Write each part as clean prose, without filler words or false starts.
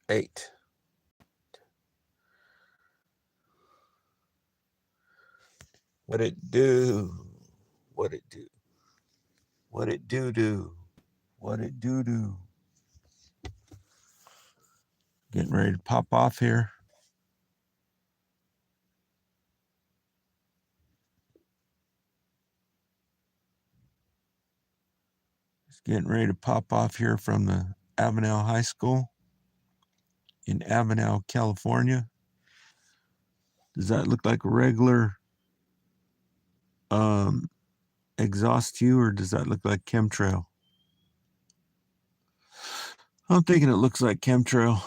8. What it do? What it do? What it do? What it do? Getting ready to pop off here. Just getting ready to pop off here from the Avenel High School in Avenel, California. Does that look like a regular exhaust tube, or does that look like chemtrail? I'm thinking it looks like chemtrail,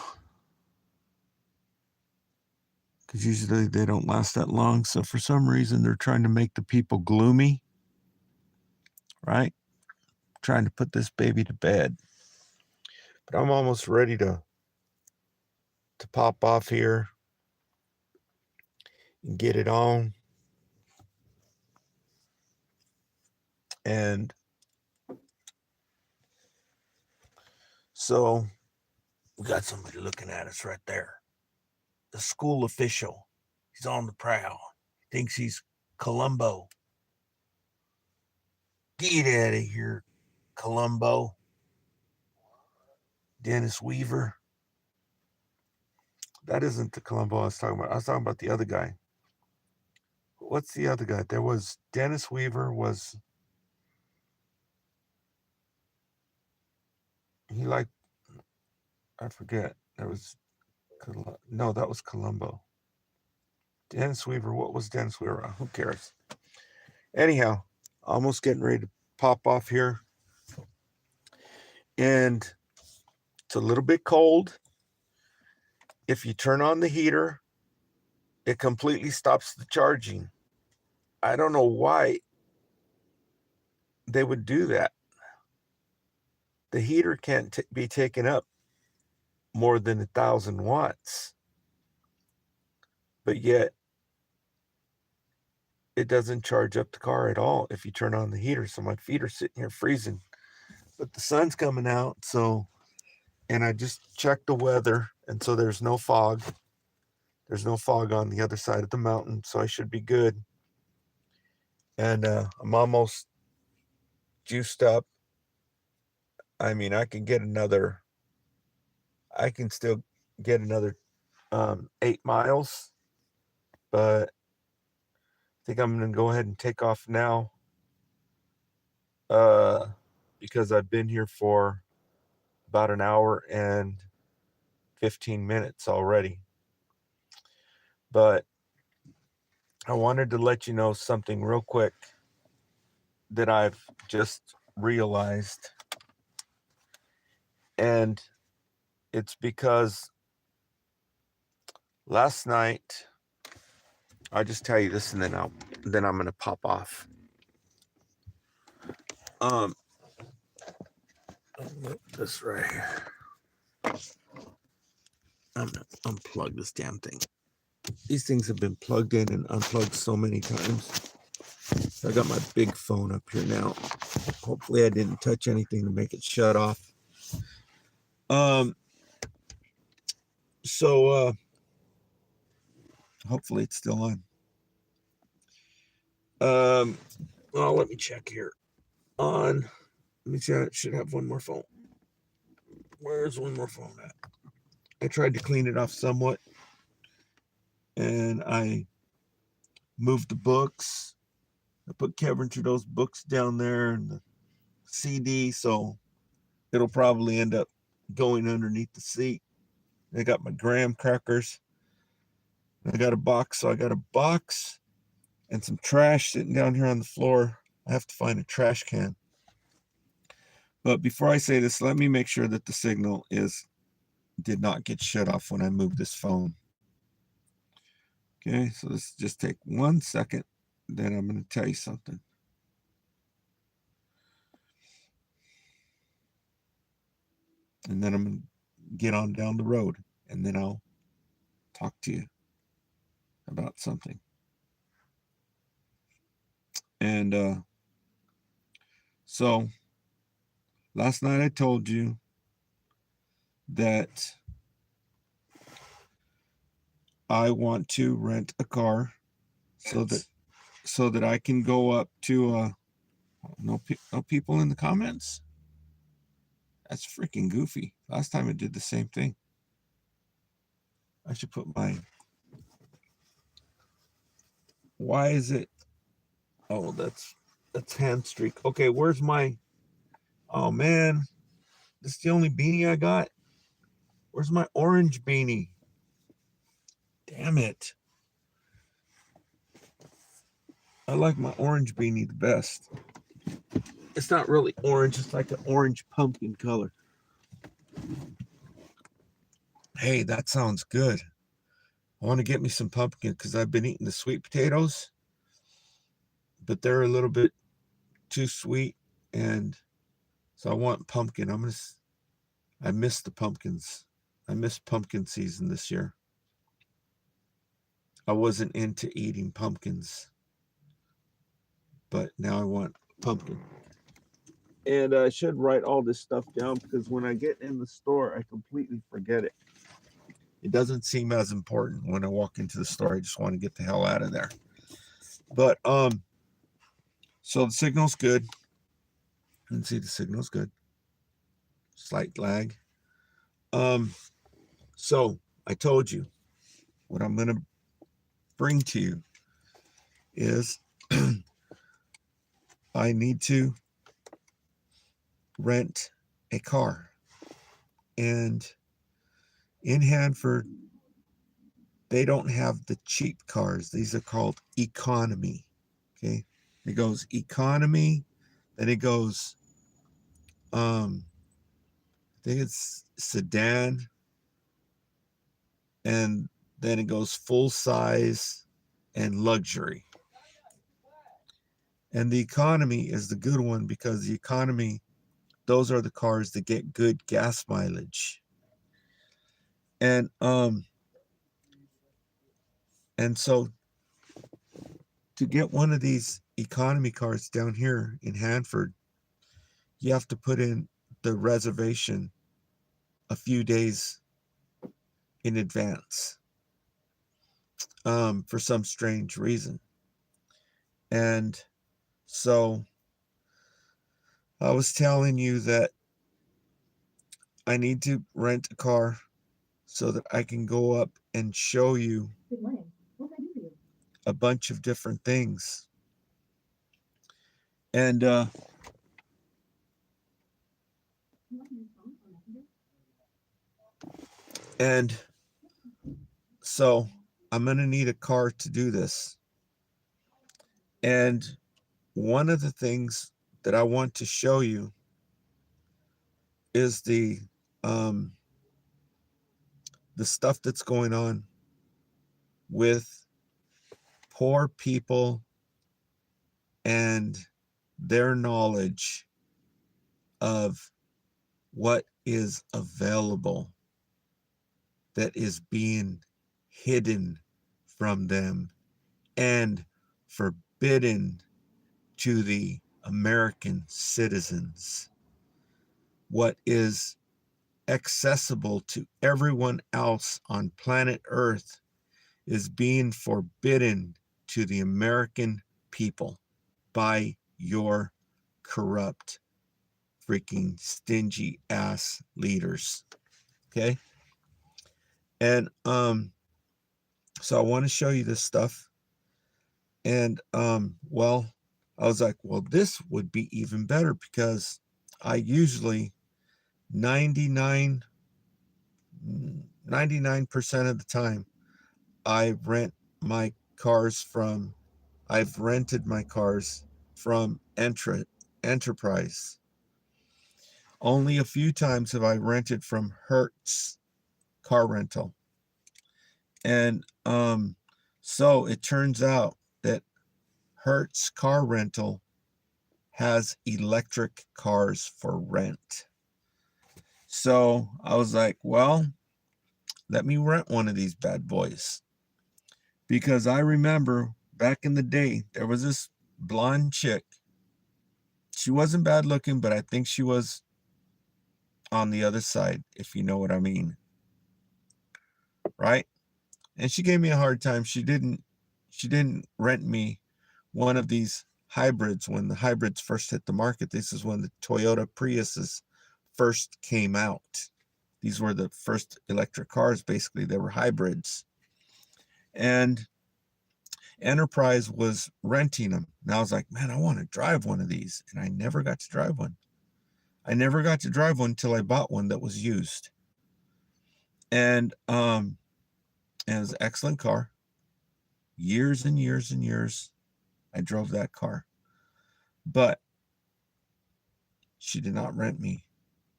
because usually they don't last that long. So for some reason, they're trying to make the people gloomy, right? Trying to put this baby to bed. But I'm almost ready to pop off here and get it on. And so we got somebody looking at us right there. The school official. He's on the prowl. He thinks he's Columbo. Get out of here, Columbo. Dennis Weaver. That isn't the Columbo I was talking about. I was talking about the other guy. What's the other guy? There was Dennis Weaver was, he like, I forget. There was, no, that was Columbo. Dennis Weaver, what was Dennis Weaver? Who cares? Anyhow, almost getting ready to pop off here. And it's a little bit cold. If you turn on the heater, it completely stops the charging. I don't know why they would do that. The heater can't be taken up more than 1,000 watts. But yet, it doesn't charge up the car at all if you turn on the heater. So my feet are sitting here freezing. But the sun's coming out, so, and I just checked the weather, and so there's no fog. There's no fog on the other side of the mountain, so I should be good. And I'm almost juiced up. I mean, I can still get another 8 miles, but I think I'm going to go ahead and take off now because I've been here for about an hour and 15 minutes already. But I wanted to let you know something real quick that I've just realized. And it's because last night, I'll just tell you this and then I'm going to pop off. This right here. I'm going to unplug this damn thing. These things have been plugged in and unplugged so many times. I got my big phone up here now. Hopefully I didn't touch anything to make it shut off. So hopefully it's still on. Well, let me check here. Let me see. I should have one more phone. Where's one more phone at? I tried to clean it off somewhat, and I moved the books. I put Kevin Trudeau's books down there and the CD, so it'll probably end up going underneath the seat. I got my graham crackers. I got a box, so I got a box and some trash sitting down here on the floor. I have to find a trash can. But before I say this, let me make sure that the signal did not get shut off when I moved this phone. Okay, so let's just take 1 second. Then I'm going to tell you something. And then I'm going to get on down the road, and then I'll talk to you about something. And so last night I told you that I want to rent a car so that I can go up to no people in the comments. That's freaking goofy. Last time it did the same thing. I should put mine. Why is it? Oh, that's hand streak. Okay, where's my? Oh man, this is the only beanie I got. Where's my orange beanie? Damn it. I like my orange beanie the best. It's not really orange, it's like an orange pumpkin color. Hey, that sounds good. I want to get me some pumpkin because I've been eating the sweet potatoes, but they're a little bit too sweet, and so I want pumpkin. I miss the pumpkins. I miss pumpkin season this year. I wasn't into eating pumpkins, but now I want pumpkin. And I should write all this stuff down because when I get in the store, I completely forget it. It doesn't seem as important when I walk into the store. I just want to get the hell out of there. But so the signal's good. You can see the signal's good. Slight lag. So I told you what I'm gonna bring to you is I need to rent a car. And in Hanford, they don't have the cheap cars. These are called economy. Okay. It goes economy, then it goes I think it's sedan, and then it goes full size and luxury. And the economy is the good one because the economy, those are the cars that get good gas mileage. And so to get one of these economy cars down here in Hanford, you have to put in the reservation a few days in advance for some strange reason. And so I was telling you that I need to rent a car so that I can go up and show you a bunch of different things. And so I'm going to need a car to do this. And one of the things that I want to show you is the stuff that's going on with poor people and their knowledge of what is available that is being hidden from them and forbidden to the American citizens. What is accessible to everyone else on planet Earth is being forbidden to the American people by your corrupt, freaking stingy ass leaders. Okay? And so I want to show you this stuff. And well, I was like, well, this would be even better because I usually 99% of the time I've rented my cars from Enterprise. Only a few times have I rented from Hertz car rental. And so it turns out that Hertz car rental has electric cars for rent. So I was like, well, let me rent one of these bad boys. Because I remember back in the day, there was this blonde chick. She wasn't bad looking, but I think she was on the other side, if you know what I mean. Right? And she gave me a hard time. She didn't rent me one of these hybrids when the hybrids first hit the market. This is when the Toyota Priuses first came out. These were the first electric cars, basically. They were hybrids. And Enterprise was renting them. And I was like, man, I want to drive one of these. And I never got to drive one. I never got to drive one until I bought one that was used. And it was an excellent car. Years and years and years I drove that car. But she did not rent me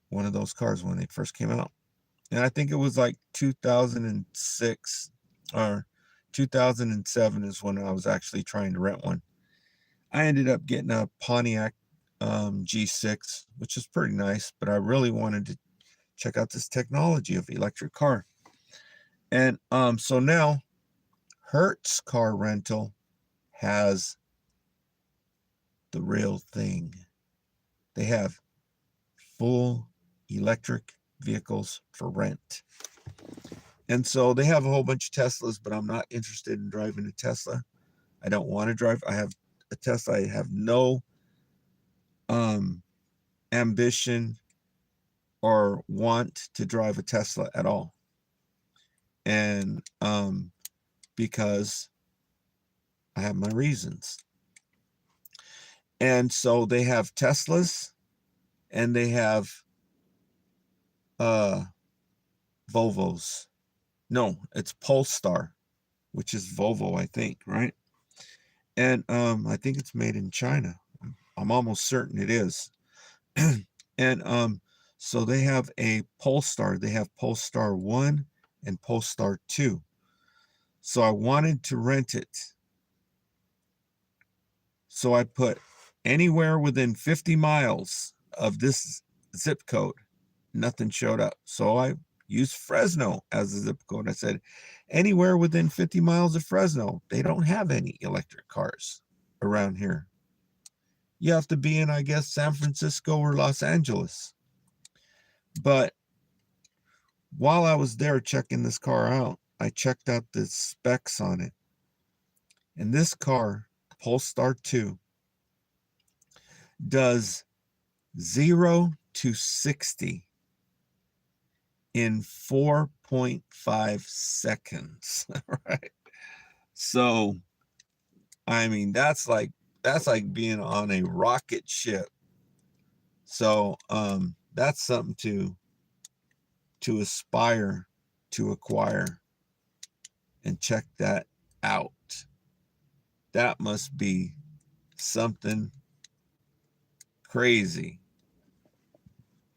one of those cars when they first came out. And I think it was like 2006 or 2007 is when I was actually trying to rent one. I ended up getting a Pontiac G6, which is pretty nice, but I really wanted to check out this technology of electric car. And so now Hertz Car Rental has the real thing. They have full electric vehicles for rent. And so they have a whole bunch of Teslas, but I'm not interested in driving a Tesla. I don't want to drive. I have a Tesla. I have no ambition or want to drive a Tesla at all. And because I have my reasons. And so they have Teslas and they have Volvos. No, it's Polestar, which is Volvo, I think, right? And I think it's made in China. I'm almost certain it is. And so they have a Polestar. They have Polestar 1 and Polestar 2. So I wanted to rent it. So I put anywhere within 50 miles of this zip code. Nothing showed up. So I used Fresno as a zip code. I said, anywhere within 50 miles of Fresno. They don't have any electric cars around here. You have to be in, I guess, San Francisco or Los Angeles. But while I was there checking this car out, I checked out the specs on it. And this car, Polestar 2, does 0 to 60 in 4.5 seconds. Right? So, I mean, that's like being on a rocket ship. So, that's something to aspire to acquire and check that out. That must be something crazy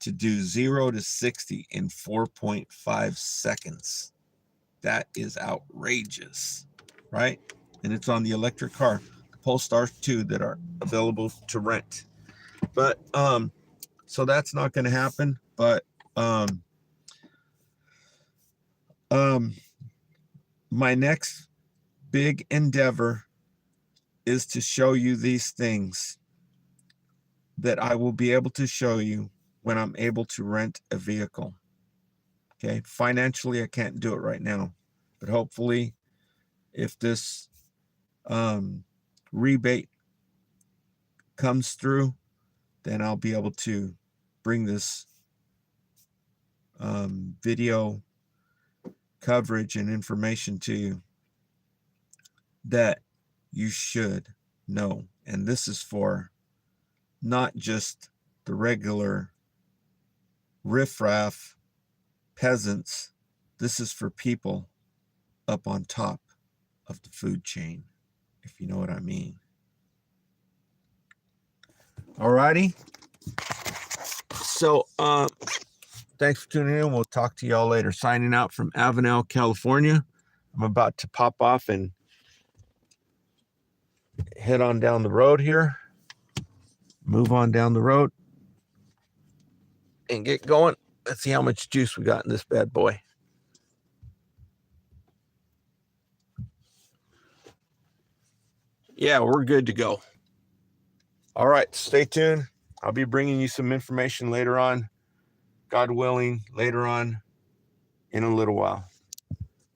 to do 0 to 60 in 4.5 seconds. That is outrageous, right? And it's on the electric car, the Polestar 2 that are available to rent. But so that's not going to happen. But my next big endeavor is to show you these things that I will be able to show you when I'm able to rent a vehicle. Okay, financially I can't do it right now, but hopefully if this rebate comes through, then I'll be able to bring this video coverage and information to you that you should know. And this is for not just the regular riffraff peasants. This is for people up on top of the food chain, if you know what I mean. Alrighty. So thanks for tuning in. We'll talk to y'all later. Signing out from Avenel, California. I'm about to pop off and head on down the road here. Move on down the road and get going. Let's see how much juice we got in this bad boy. Yeah, we're good to go. All right, stay tuned. I'll be bringing you some information later on, God willing, later on in a little while.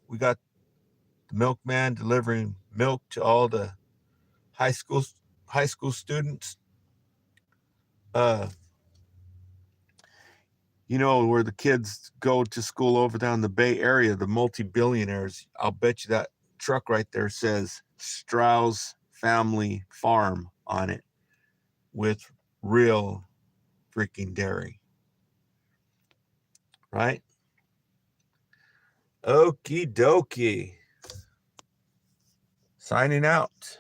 We got the milkman delivering milk to all the high school students. Where the kids go to school over down the Bay Area, the multi-billionaires. I'll bet you that truck right there says Strauss Family Farm on it with real freaking dairy. Right? Okie dokie. Signing out.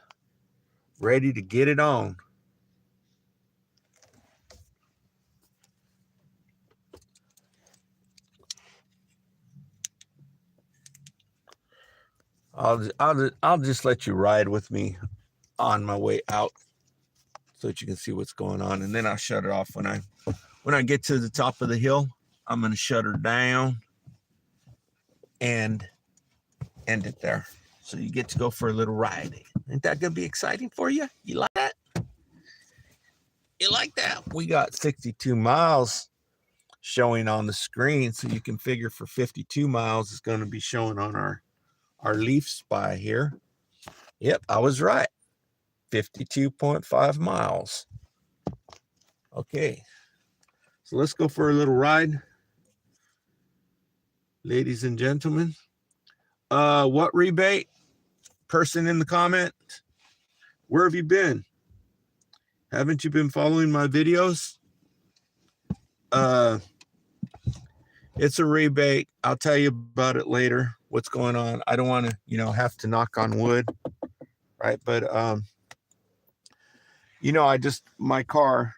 Ready to get it on. I'll just let you ride with me on my way out so that you can see what's going on, and then I'll shut it off when I get to the top of the hill. I'm going to shut her down and end it there. So you get to go for a little ride. Ain't that going to be exciting for you? You like that? You like that? We got 62 miles showing on the screen, so you can figure for 52 miles is going to be showing on our leaf spy here. Yep, I was right. 52.5 miles. Okay, so let's go for a little ride, ladies and gentlemen. What rebate? Person in the comment, where have you been? Haven't you been following my videos? It's a rebate. I'll tell you about it later, what's going on. I don't want to, have to knock on wood, right? But, my car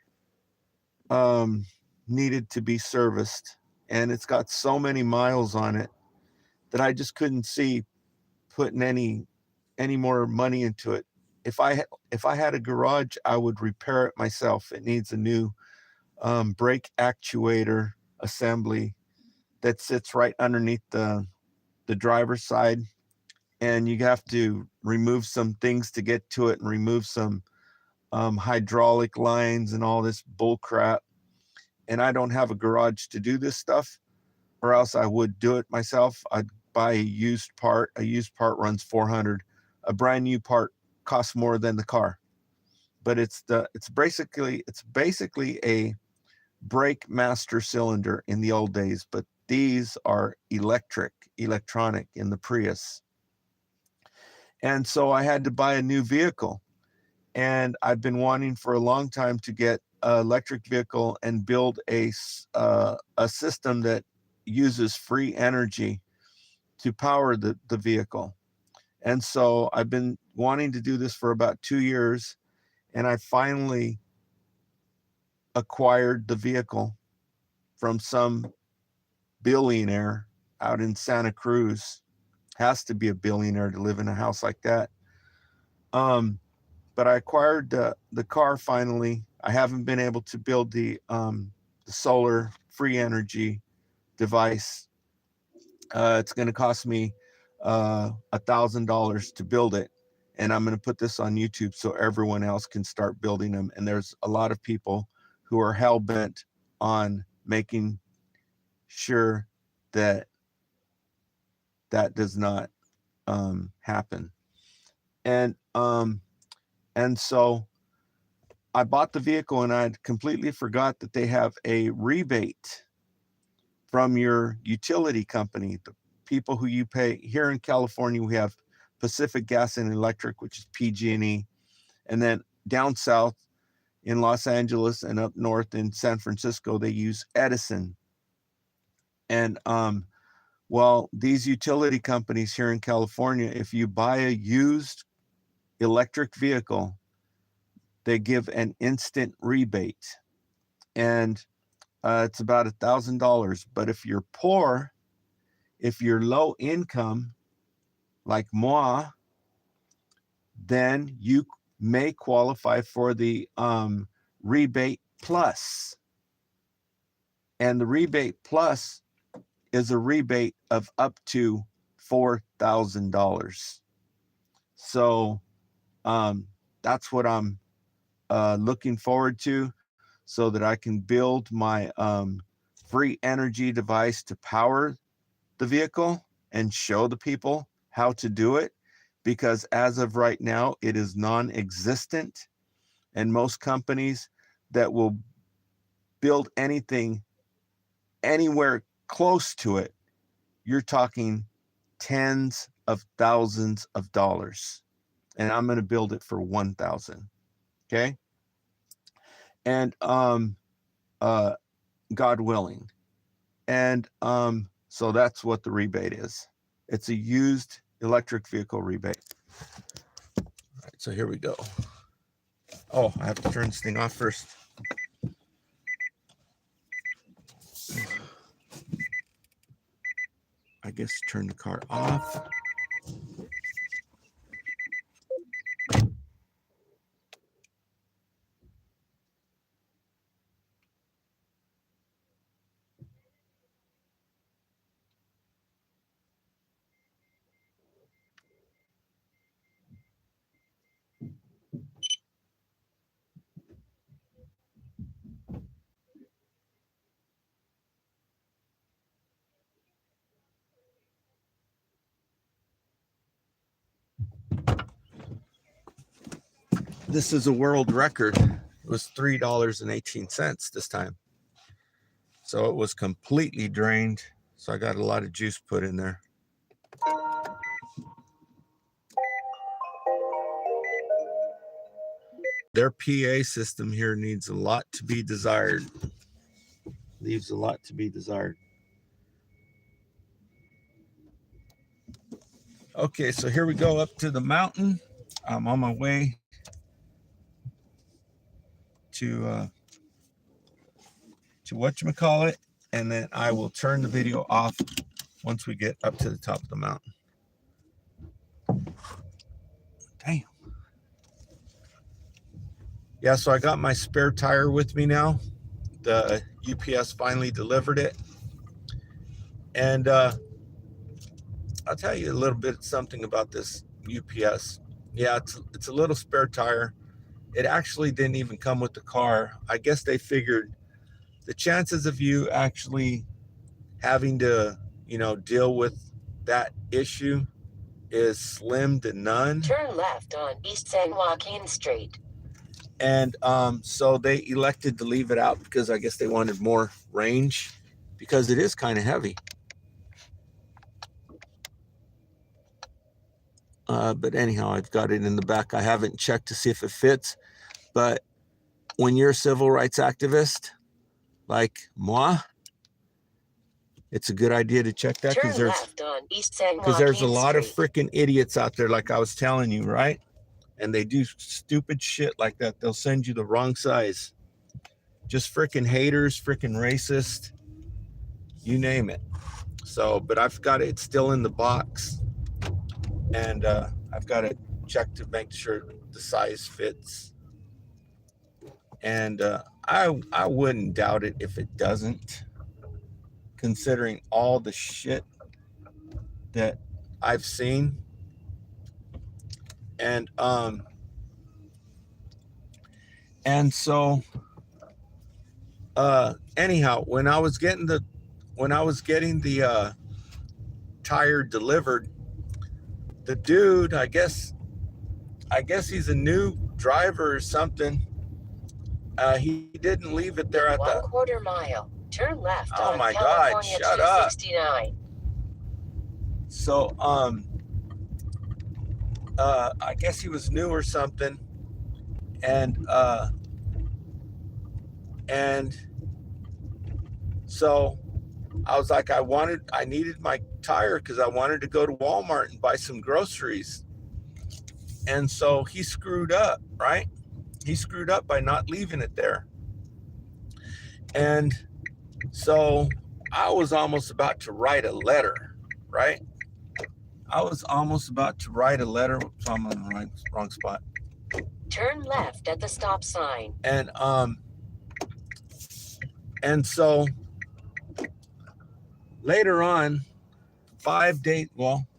needed to be serviced, and it's got so many miles on it that I just couldn't see putting any more money into it. If I had a garage, I would repair it myself. It needs a new brake actuator assembly that sits right underneath the driver's side, and you have to remove some things to get to it and remove some hydraulic lines and all this bull crap. And I don't have a garage to do this stuff, or else I would do it myself. I'd buy a used part. A used part runs $400. A brand new part costs more than the car. But it's basically a brake master cylinder in the old days, but these are electronic in the Prius. And so I had to buy a new vehicle, and I've been wanting for a long time to get an electric vehicle and build a system that uses free energy to power the vehicle. And so I've been wanting to do this for about 2 years, and I finally acquired the vehicle from some billionaire out in Santa Cruz. Has to be a billionaire to live in a house like that. But I acquired the car finally. I haven't been able to build the solar free energy device. It's going to cost me $1,000 to build it, and I'm going to put this on YouTube so everyone else can start building them. And there's a lot of people who are hell-bent on making sure that does not happen. And so I bought the vehicle, and I completely forgot that they have a rebate from your utility company, the people who you pay. Here in California, we have Pacific Gas and Electric, which is PG&E, and then down south in Los Angeles and up north in San Francisco, they use Edison. And these utility companies here in California, if you buy a used electric vehicle, they give an instant rebate, and it's about $1,000. But if you're poor, if you're low income, like moi, then you may qualify for the rebate plus. And the rebate plus is a rebate of up to $4,000. So that's what I'm looking forward to, so that I can build my free energy device to power the vehicle and show the people how to do it, because as of right now, it is non-existent. And most companies that will build anything anywhere close to it, you're talking tens of thousands of dollars. And I'm going to build it for 1,000. Okay. And God willing. And so that's what the rebate is. It's a used electric vehicle rebate. All right, so here we go. Oh, I have to turn this thing off first. I guess turn the car off. This is a world record. It was $3.18 this time. So it was completely drained. So I got a lot of juice put in there. Their PA system here needs a lot to be desired. Leaves a lot to be desired. Okay, so here we go up to the mountain. I'm on my way to whatchamacallit, and then I will turn the video off once we get up to the top of the mountain. Damn. Yeah, so I got my spare tire with me now. The UPS finally delivered it. And I'll tell you a little bit something about this UPS. Yeah, it's a little spare tire. It actually didn't even come with the car. I guess they figured the chances of you actually having to, deal with that issue is slim to none. Turn left on East San Joaquin Street. And so they elected to leave it out because I guess they wanted more range, because it is kind of heavy. But anyhow, I've got it in the back. I haven't checked to see if it fits. But when you're a civil rights activist like moi, it's a good idea to check that, because there's a lot of freaking idiots out there, like I was telling you, right? And they do stupid shit like that. They'll send you the wrong size. Just freaking haters, freaking racist, you name it. So, but I've got it still in the box. And I've got to check to make sure the size fits. And I wouldn't doubt it if it doesn't, considering all the shit that I've seen. And so anyhow, when I was getting the tire delivered, the dude, I guess he's a new driver or something. He didn't leave it there at the 1/4 mile. Turn left oh on my California God, shut up. 269. So I guess he was new or something, and so I was like, I needed my tire because I wanted to go to Walmart and buy some groceries. And so he screwed up, right? He screwed up by not leaving it there. And so I was almost about to write a letter, right? I was almost about to write a letter. Oops, I'm on the wrong spot. Turn left at the stop sign. And so later on,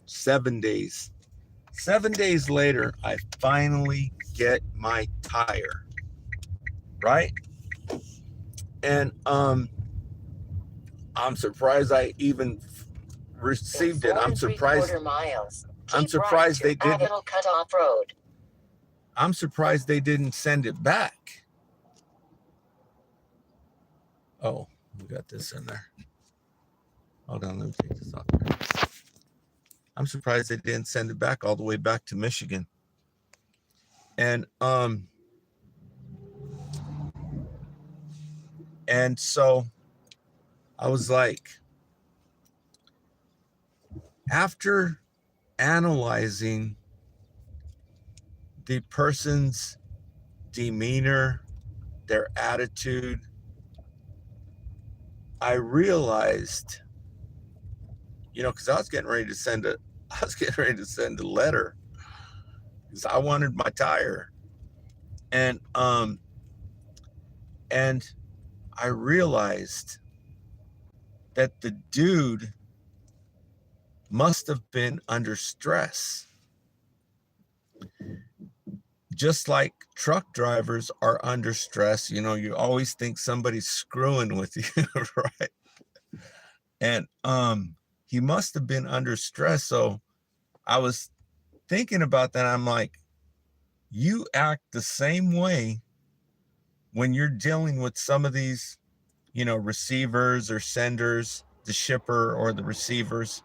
7 days. 7 days later, I finally get my tire, right? And I'm surprised I even received it. I'm surprised. 4 3/4 miles. I'm Keep right surprised to they didn't. Avenel Cutoff Road. I'm surprised they didn't send it back. Oh, we got this in there. Hold on, let me take this off. I'm surprised they didn't send it back all the way back to Michigan. And so I was like, after analyzing the person's demeanor, their attitude, I realized, because I was getting ready to send a letter because I wanted my tire, and I realized that the dude must have been under stress, just like truck drivers are under stress. You always think somebody's screwing with you, right? And he must have been under stress. So I was thinking about that. I'm like, you act the same way when you're dealing with some of these, receivers or senders, the shipper or the receivers.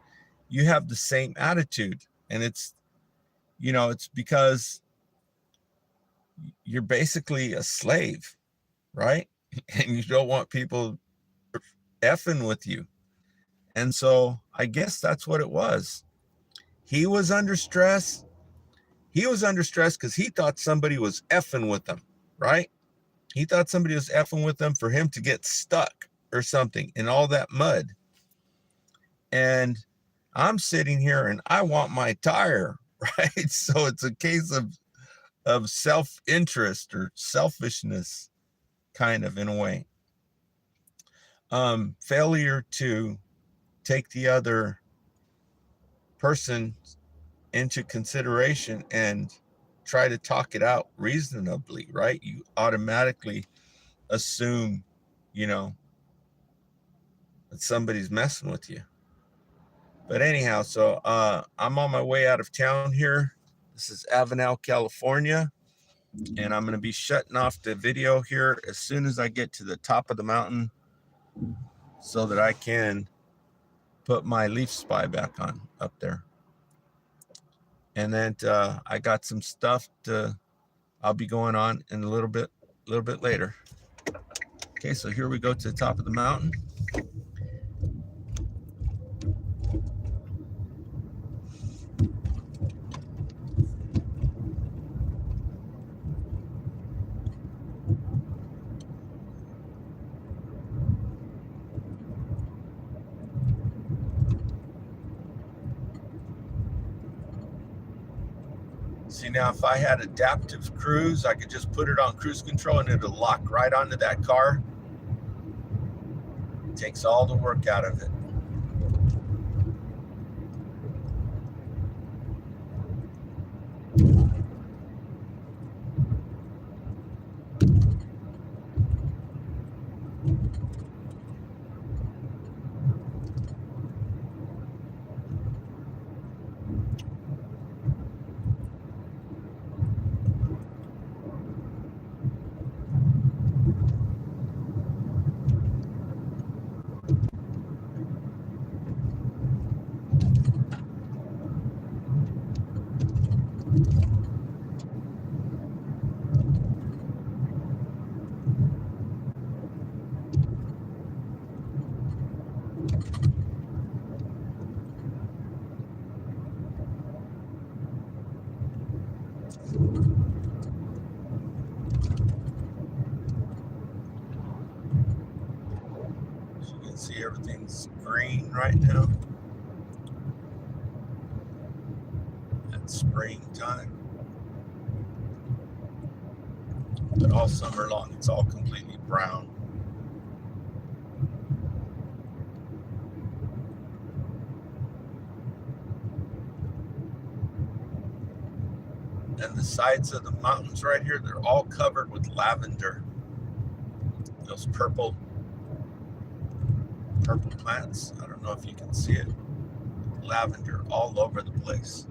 You have the same attitude, and it's because you're basically a slave, right? And you don't want people effing with you. And so I guess that's what it was. He was under stress. He was under stress because he thought somebody was effing with him, right? He thought somebody was effing with him for him to get stuck or something in all that mud. And I'm sitting here and I want my tire, right? So it's a case of self-interest or selfishness, kind of, in a way. Failure to take the other person into consideration and try to talk it out reasonably, right? You automatically assume, that somebody's messing with you. But anyhow, so I'm on my way out of town here. This is Avenel, California, and I'm going to be shutting off the video here as soon as I get to the top of the mountain so that I can put my leaf spy back on up there. And then I got some stuff I'll be going on in a little bit later. Okay, so here we go to the top of the mountain. See, now if I had adaptive cruise, I could just put it on cruise control and it'll lock right onto that car. It takes all the work out of it. As you can see, everything's green right now. It's springtime. But all summer long, it's all completely brown. And the sides of the mountains right here, they're all covered with lavender. Those purple plants. I don't know if you can see it. Lavender all over the place.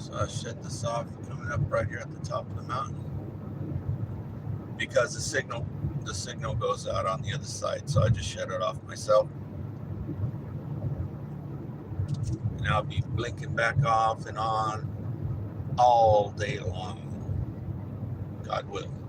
So I shut this off coming up right here at the top of the mountain because the signal goes out on the other side. So I just shut it off myself. And I'll be blinking back off and on all day long, God willing.